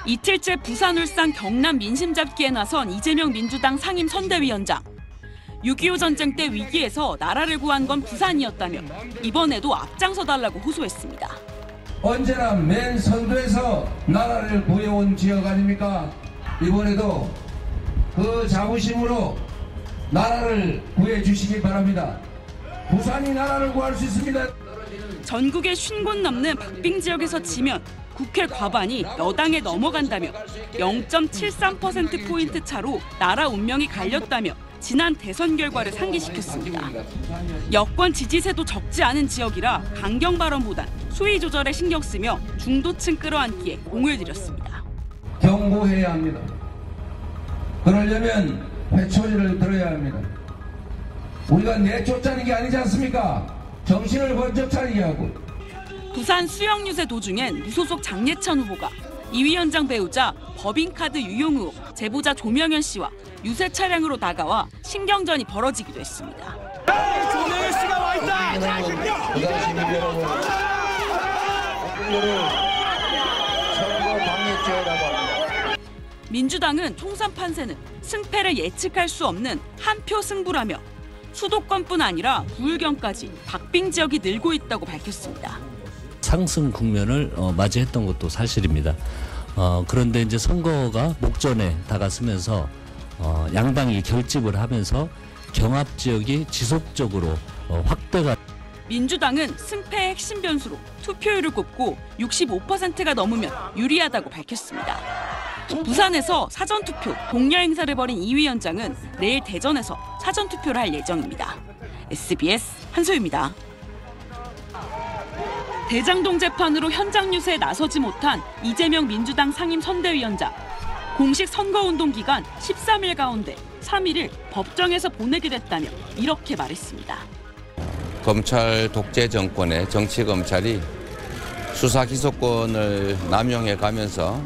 이틀째 부산, 울산, 경남 민심 잡기에 나선 이재명 민주당 상임선대위원장. 6.25 전쟁 때 위기에서 나라를 구한 건 부산이었다며 이번에도 앞장서달라고 호소했습니다. 언제나 맨 선두에서 나라를 구해온 지역 아닙니까? 이번에도 그 자부심으로 나라를 구해주시기 바랍니다. 부산이 나라를 구할 수 있습니다. 전국의 50곳 넘는 박빙 지역에서 지면 국회 과반이 여당에 넘어간다며 0.73%포인트 차로 나라 운명이 갈렸다며 지난 대선 결과를 상기시켰습니다. 여권 지지세도 적지 않은 지역이라 강경 발언보단 수위 조절에 신경 쓰며 중도층 끌어안기에 공을 들였습니다. 경고해야 합니다. 그러려면 회초리를 들어야 합니다. 우리가 내쫓자는 게 아니지 않습니까? 정신을 번쩍 차리게 하고. 부산 수영 유세 도중엔 무소속 장예찬 후보가 이 위원장 배우자 법인카드 유용 의혹 제보자 조명현 씨와 유세 차량으로 다가와 신경전이 벌어지기도 했습니다. 조명현 씨가 와 있다. 부산 시민 여러분, 이거를 선거 방해죄라고 합니다. 민주당은 총선 판세는 승패를 예측할 수 없는 한 표 승부라며 수도권뿐 아니라 부울경까지 박빙 지역이 늘고 있다고 밝혔습니다. 상승 국면을 맞이했던 것도 사실입니다. 그런데 이제 선거가 목전에 다가서면서 양당이 결집을 하면서 경합 지역이 지속적으로 확대가. 민주당은 승패의 핵심 변수로 투표율을 꼽고 65%가 넘으면 유리하다고 밝혔습니다. 부산에서 사전투표 독려 행사를 벌인 이 위원장은 내일 대전에서 사전투표를 할 예정입니다. SBS 한소희입니다. 대장동 재판으로 현장 유세에 나서지 못한 이재명 민주당 상임선대위원장. 공식 선거운동 기간 13일 가운데 3일을 법정에서 보내게 됐다며 이렇게 말했습니다. 검찰 독재 정권의 정치검찰이 수사 기소권을 남용해 가면서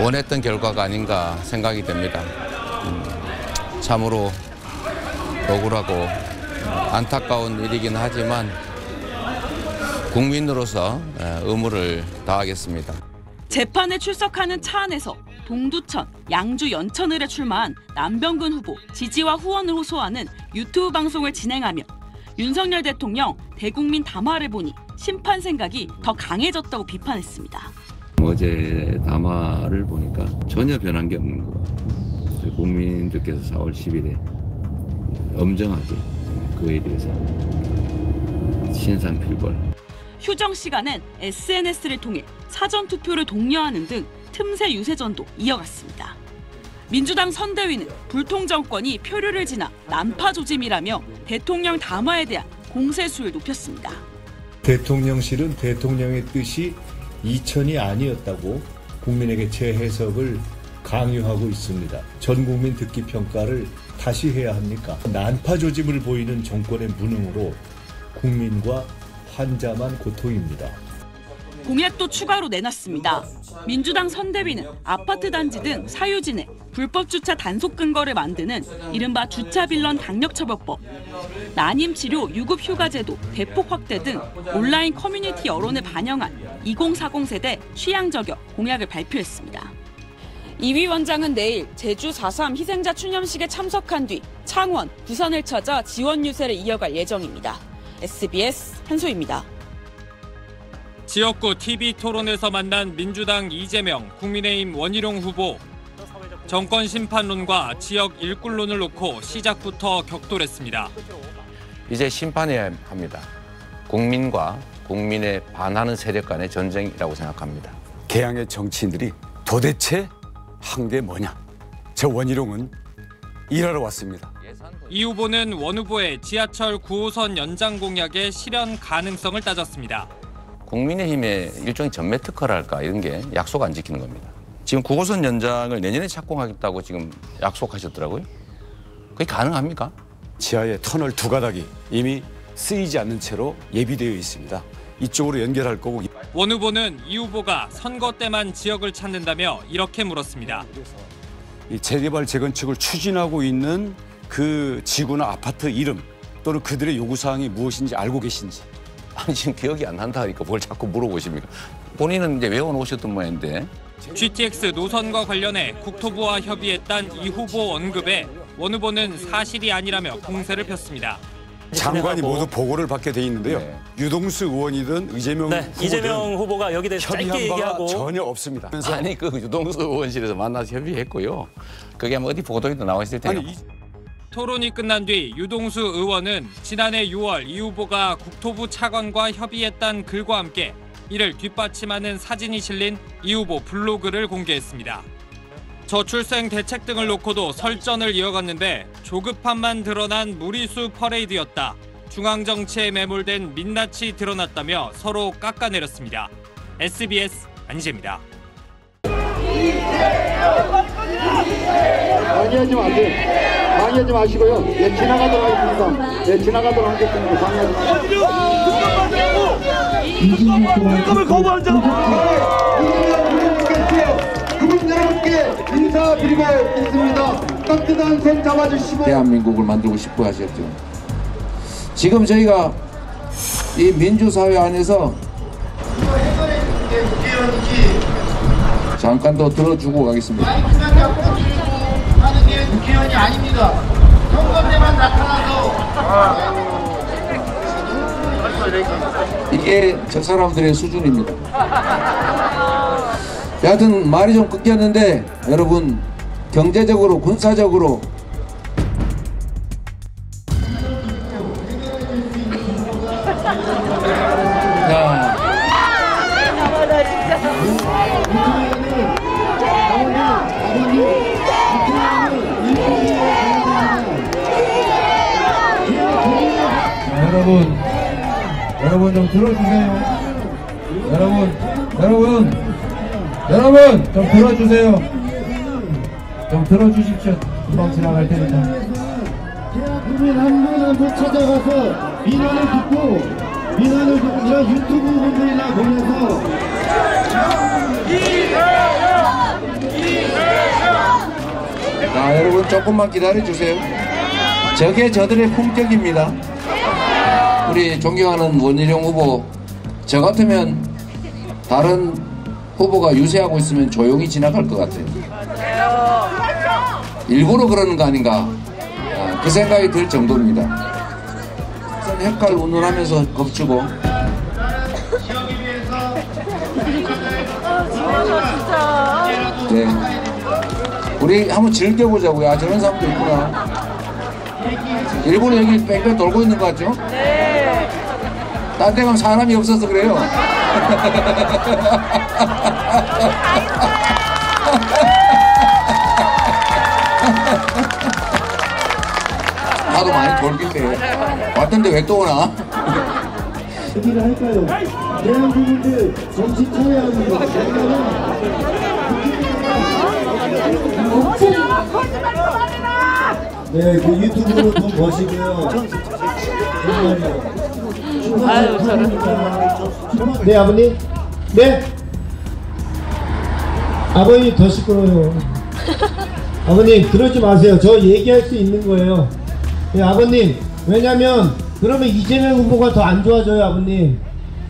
원했던 결과가 아닌가 생각이 됩니다. 참으로 억울하고 안타까운 일이긴 하지만 국민으로서 의무를 다하겠습니다. 재판에 출석하는 차 안에서 동두천, 양주 연천을에 출마한 남병근 후보 지지와 후원을 호소하는 유튜브 방송을 진행하며 윤석열 대통령 대국민 담화를 보니 심판 생각이 더 강해졌다고 비판했습니다. 어제 담화를 보니까 전혀 변한 게 없는 것 같아요. 국민들께서 4월 10일에 엄정하게 그에 대해서 신상필벌. 휴정 시간엔 SNS를 통해 사전투표를 독려하는 등 틈새 유세전도 이어갔습니다. 민주당 선대위는 불통 정권이 표류를 지나 난파 조짐이라며 대통령 담화에 대한 공세수를 높였습니다. 대통령실은 대통령의 뜻이 이천이 아니었다고 국민에게 재해석을 강요하고 있습니다. 전 국민 듣기 평가를 다시 해야 합니까? 난파 조짐을 보이는 정권의 무능으로 국민과 환자만 고통입니다. 공약도 추가로 내놨습니다. 민주당 선대위는 아파트 단지 등 사유지내 불법 주차 단속 근거를 만드는 이른바 주차빌런 강력처벌법, 난임치료 유급휴가제도 대폭 확대 등 온라인 커뮤니티 여론을 반영한 2040 세대 취향 저격 공약을 발표했습니다. 이 위원장은 내일 제주 4.3 희생자 추념식에 참석한 뒤 창원, 부산을 찾아 지원 유세를 이어갈 예정입니다. SBS 한소희입니다. 지역구 TV 토론에서 만난 민주당 이재명, 국민의힘 원희룡 후보. 정권 심판론과 지역 일꾼론을 놓고 시작부터 격돌했습니다. 이제 심판해야 합니다. 국민과 국민에 반하는 세력 간의 전쟁이라고 생각합니다. 개항의 정치인들이 도대체 한 게 뭐냐? 저 원희룡은 일하러 왔습니다. 이 후보는 원 후보의 지하철 9호선 연장 공약의 실현 가능성을 따졌습니다. 국민의힘의 일종의 전매 특허랄까 이런 게 약속 안 지키는 겁니다. 지금 9호선 연장을 내년에 착공하겠다고 지금 약속하셨더라고요. 그게 가능합니까? 지하의 터널 두 가닥이 이미 쓰이지 않는 채로 예비되어 있습니다. 이쪽으로 연결할 거고. 원 후보는 이 후보가 선거 때만 지역을 찾는다며 이렇게 물었습니다. 이 재개발 재건축을 추진하고 있는 그 지구나 아파트 이름 또는 그들의 요구사항이 무엇인지 알고 계신지 아니 지금 기억이 안 난다니까 뭘 자꾸 물어보십니까? 본인은 이제 외워놓으셨던 모양인데. GTX 노선과 관련해 국토부와 협의했다는 이 후보 언급에 원 후보는 사실이 아니라며 공세를 폈습니다. 장관이 모두 보고를 받게 돼 있는데요. 네. 유동수 의원이든 이재명 후보든 이재명 후보가 여기 대해서 짧게 협의한 바가 얘기하고 전혀 없습니다. 아니 그 유동수 의원실에서 만나서 협의했고요. 그게 아마 어디 보도에도 나와 있을 테니까. 토론이 끝난 뒤 유동수 의원은 지난해 6월 이 후보가 국토부 차관과 협의했다는 글과 함께 이를 뒷받침하는 사진이 실린 이 후보 블로그를 공개했습니다. 저출생 대책 등을 놓고도 설전을 이어갔는데 조급함만 드러난 무리수 퍼레이드였다. 중앙정치에 매몰된 민낯이 드러났다며 서로 깎아내렸습니다. SBS 안희재입니다. 방해하지 마세요. 방해하지 마시고요. 예, 지나가도록 하겠습니다. 예, 지나가도록 하겠습니다. 방해하지 마세요. 특검을 거부한 자. 그분 여러분께 인사드리고 있습니다. 따뜻한 손 잡아주시고. 대한민국을 만들고 싶어 하셨죠. 지금 저희가 이 민주사회 안에서 잠깐 더 들어주고 가겠습니다. 마이크만 잡고 들고 하는 게 국회의원이 아닙니다. 선거때만 나타나서. 이게 저 사람들의 수준입니다. 여하튼 말이 좀 끊겼는데 여러분 경제적으로 군사적으로 여러분 좀 들어주세요. 여러분 좀 들어주세요. 좀 들어주십시오. 금방 지나갈 테니까. 국민 한 분 한 분 찾아가서 민원을 듣고 이런 유튜브 분들이나 보면서 자, 여러분 조금만 기다려주세요. 저게 저들의 품격입니다. 우리 존경하는 원희룡 후보, 저 같으면 다른 후보가 유세하고 있으면 조용히 지나갈 것 같아요. 일부러 그러는 거 아닌가, 그 생각이 들 정도입니다. 헷갈 운운하면서 겁주고. 네, 우리 한번 즐겨보자고요. 아, 저런 사람도 있구나. 일본에 여기 뺑뺑 돌고 있는 것 같죠? 네. 딴 데 가면 사람이 없어서 그래요. 나도 많이 돌길래 왔던데 왜 또 오나? 얘기를 할까요? 대한민국을 정신 차려야 합니다. 네, 그 유튜브로 돈 버시고요. 아유, 네, 아버님. 네. 아버님 더 시끄러워요. 아버님 그러지 마세요. 저 얘기할 수 있는 거예요. 네, 아버님. 왜냐면 그러면 이재명 후보가 더 안 좋아져요, 아버님.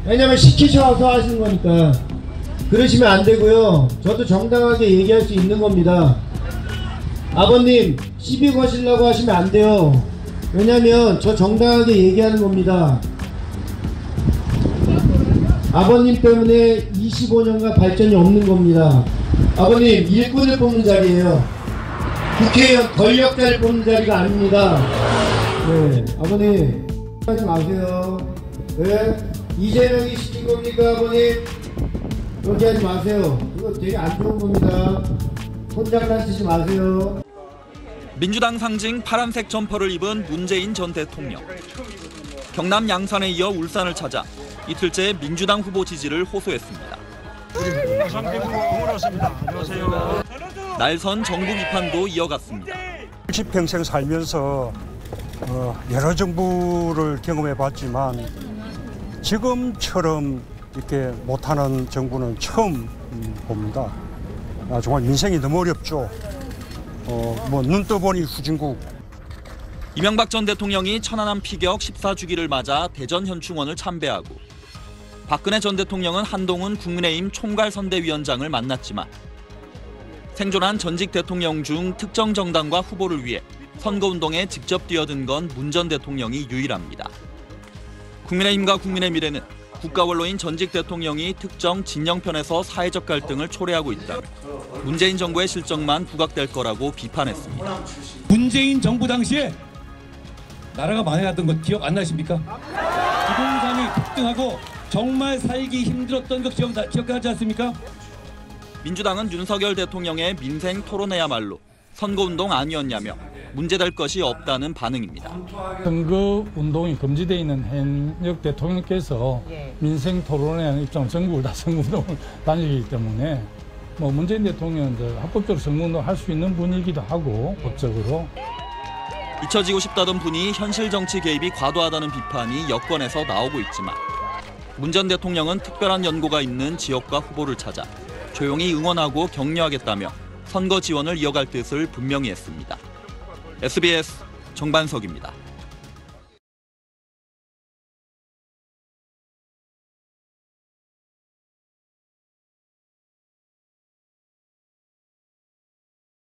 왜냐면 시키셔서 하시는 거니까. 그러시면 안 되고요. 저도 정당하게 얘기할 수 있는 겁니다. 아버님 시비 거시려고 하시면 안 돼요. 왜냐면 저 정당하게 얘기하는 겁니다. 아버님 때문에 25년간 발전이 없는 겁니다. 아버님 일꾼을 뽑는 자리예요. 국회의원 권력자를 뽑는 자리가 아닙니다. 네, 아버님 하지 마세요. 왜? 이재명이 시킨 겁니까, 아버님? 그렇게 하지 마세요. 이거 되게 안 좋은 겁니다. 혼장난 쓰지 마세요. 민주당 상징 파란색 점퍼를 입은 문재인 전 대통령. 경남 양산에 이어 울산을 찾아 이틀째 민주당 후보 지지를 호소했습니다. 날선 정부 비판도 이어갔습니다. 70평생 살면서 여러 정부를 경험해봤지만 지금처럼 이렇게 못하는 정부는 처음 봅니다. 정말 민생이 너무 어렵죠. 뭐 눈 떠보니 후진국. 이명박 전 대통령이 천안함 피격 14주기를 맞아 대전 현충원을 참배하고 박근혜 전 대통령은 한동훈 국민의힘 총괄선대위원장을 만났지만 생존한 전직 대통령 중 특정 정당과 후보를 위해 선거운동에 직접 뛰어든 건 문 전 대통령이 유일합니다. 국민의힘과 국민의 미래는 국가원로인 전직 대통령이 특정 진영편에서 사회적 갈등을 초래하고 있다. 문재인 정부의 실정만 부각될 거라고 비판했습니다. 문재인 정부 당시에 나라가 망해갔던 거 기억 안 나십니까? 부동산이 폭등하고 정말 살기 힘들었던 거 기억하지 않습니까? 민주당은 윤석열 대통령의 민생 토론회야말로 선거운동 아니었냐며 문제될 것이 없다는 반응입니다. 선거운동이 금지되어 있는 현역 대통령께서 민생 토론에 하는 입장 전국을 다 선거운동을 다니기 때문에 문재인 대통령은 합법적으로 선거운동을 할 수 있는 분이기도 하고 법적으로. 잊혀지고 싶다던 분이 현실 정치 개입이 과도하다는 비판이 여권에서 나오고 있지만 문 전 대통령은 특별한 연고가 있는 지역과 후보를 찾아 조용히 응원하고 격려하겠다며 선거 지원을 이어갈 뜻을 분명히 했습니다. SBS 정반석입니다.